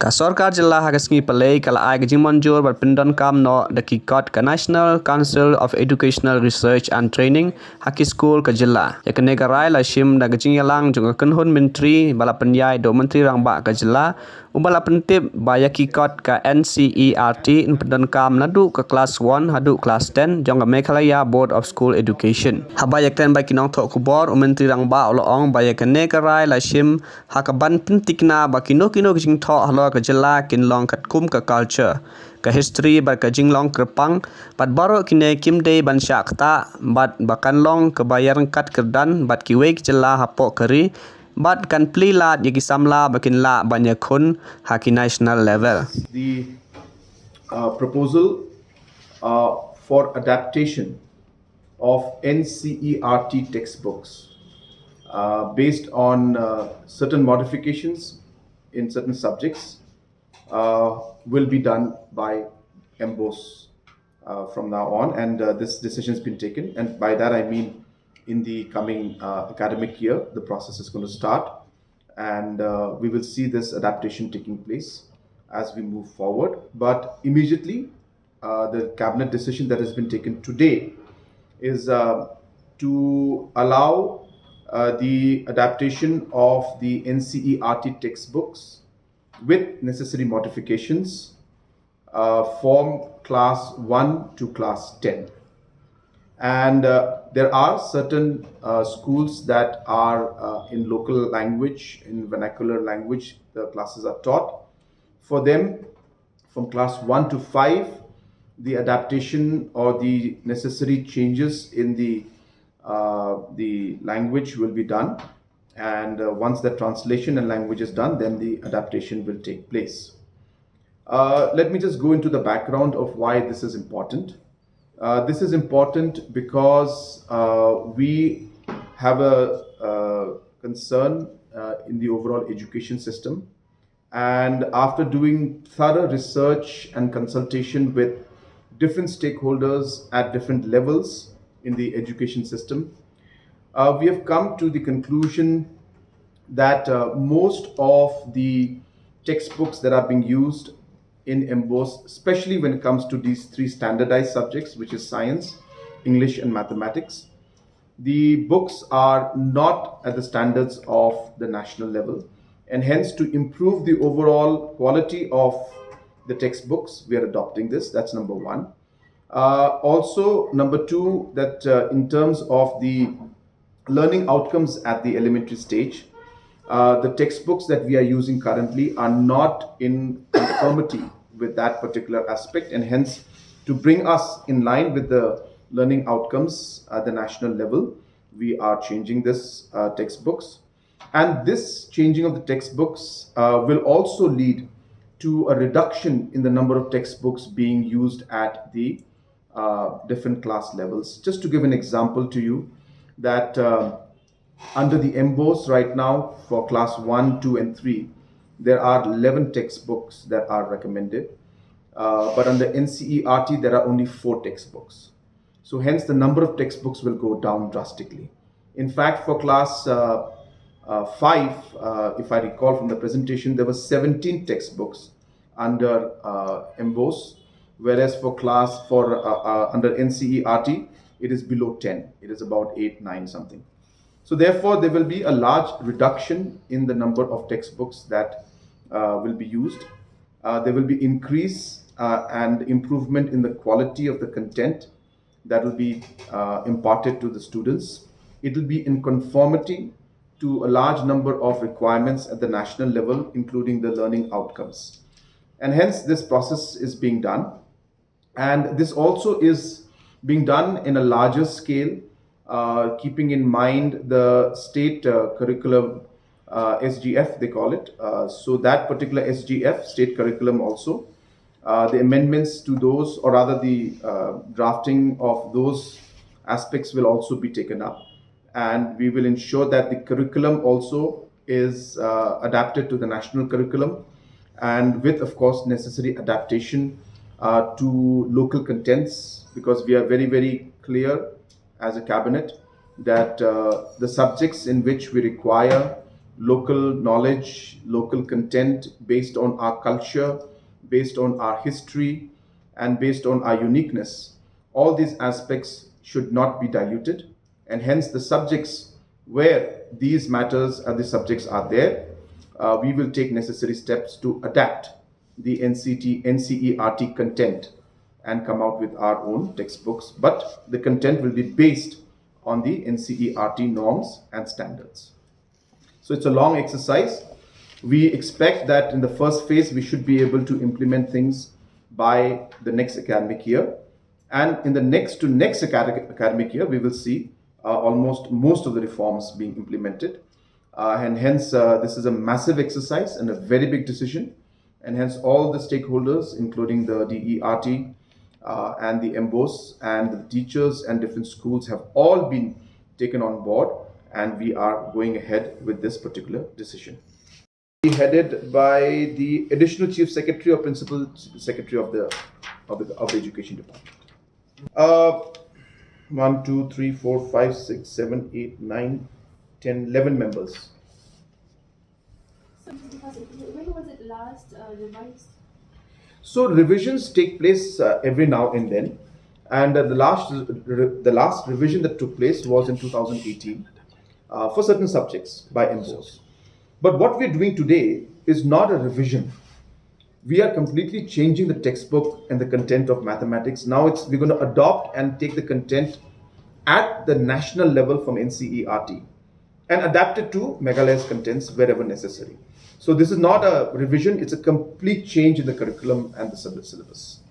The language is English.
Ka Sorkar Jylla hagasngi palay kala ay gajing Mynjur bar Pyndonkam no dakikot ka National Council of Educational Research and Training haki school ka Jylla. Yakane garai la shim da gajing yalang junga kunhun menteri bala penyai do menteri rangba ka Jylla ubala pentip ba yakikot ka Ncert in Pyndonkam nadu ka class 1 hadu class 10 jonga Meghalaya Board of School Education. Haba yakten ba kinong thok kubor menteri rangba oloong ba yakane garai la shim hakaban pentikna ba kino gajing thok halo ka Jylla kin long kat kum ka culture ka history bar ka jinglong kerpang bat baro kine kimde ban syakta bat bakan long ke bayar kat kerdan bat kiwe Jylla hapo keri bat kan plilat yaki samla bakin la banya khun haki national level. The proposal for adaptation of NCERT textbooks based on certain modifications in certain subjects will be done by MBOS from now on, and this decision has been taken, and by that I mean in the coming academic year the process is going to start, and we will see this adaptation taking place as we move forward. But immediately the cabinet decision that has been taken today is to allow the adaptation of the NCERT textbooks with necessary modifications from class 1 to class 10. And there are certain schools that are in local language, in vernacular language, the classes are taught. For them, from class 1 to 5, the adaptation or the necessary changes in the language will be done, and once the translation and language is done, then the adaptation will take place. Let me just go into the background of why this is important. This is important because we have a concern in the overall education system, and after doing thorough research and consultation with different stakeholders at different levels in the education system, we have come to the conclusion that most of the textbooks that are being used in MBOS, especially when it comes to these three standardized subjects, which is science, English and mathematics, the books are not at the standards of the national level, and hence to improve the overall quality of the textbooks, we are adopting this. That's number one. Also, number two, that in terms of the learning outcomes at the elementary stage, the textbooks that we are using currently are not in conformity with that particular aspect, and hence to bring us in line with the learning outcomes at the national level, we are changing this textbooks. And this changing of the textbooks will also lead to a reduction in the number of textbooks being used at the different class levels. Just to give an example to you, that under the MBOS right now for class 1, 2 and 3, there are 11 textbooks that are recommended. But under NCERT, there are only 4 textbooks. So hence the number of textbooks will go down drastically. In fact, for class 5, if I recall from the presentation, there were 17 textbooks under MBOS, whereas for under NCERT, it is below 10. It is about 8, 9 something. So therefore, there will be a large reduction in the number of textbooks that will be used. There will be increase and improvement in the quality of the content that will be imparted to the students. It will be in conformity to a large number of requirements at the national level, including the learning outcomes. And hence, this process is being done. And this also is being done in a larger scale, keeping in mind the state curriculum, SGF they call it. So that particular SGF, state curriculum also, the amendments to those, or rather the drafting of those aspects will also be taken up. And we will ensure that the curriculum also is adapted to the national curriculum, and with, of course, necessary adaptation to local contents, because we are very, very clear as a cabinet that the subjects in which we require local knowledge, local content based on our culture, based on our history, and based on our uniqueness. All these aspects should not be diluted, and hence the subjects where these matters and the subjects are there, we will take necessary steps to adapt the NCERT content and come out with our own textbooks, but the content will be based on the NCERT norms and standards. So it's a long exercise. We expect that in the first phase, we should be able to implement things by the next academic year. And in the next to next academic year, we will see almost most of the reforms being implemented. And hence, this is a massive exercise and a very big decision. And hence, all the stakeholders, including the DERT and the MBOs and the teachers and different schools, have all been taken on board, and we are going ahead with this particular decision. Headed by the additional chief secretary or principal secretary of the education department. 1, 2, 3, 4, 5, 6, 7, 8, 9, 10, 11 members. So, when was it last revised? So revisions take place every now and then, and the last revision that took place was in 2018 for certain subjects by MBOs. But what we're doing today is not a revision. We are completely changing the textbook and the content of mathematics. Now we're going to adopt and take the content at the national level from NCERT and adapt it to Meghalaya's contents wherever necessary. So this is not a revision, it's a complete change in the curriculum and the syllabus.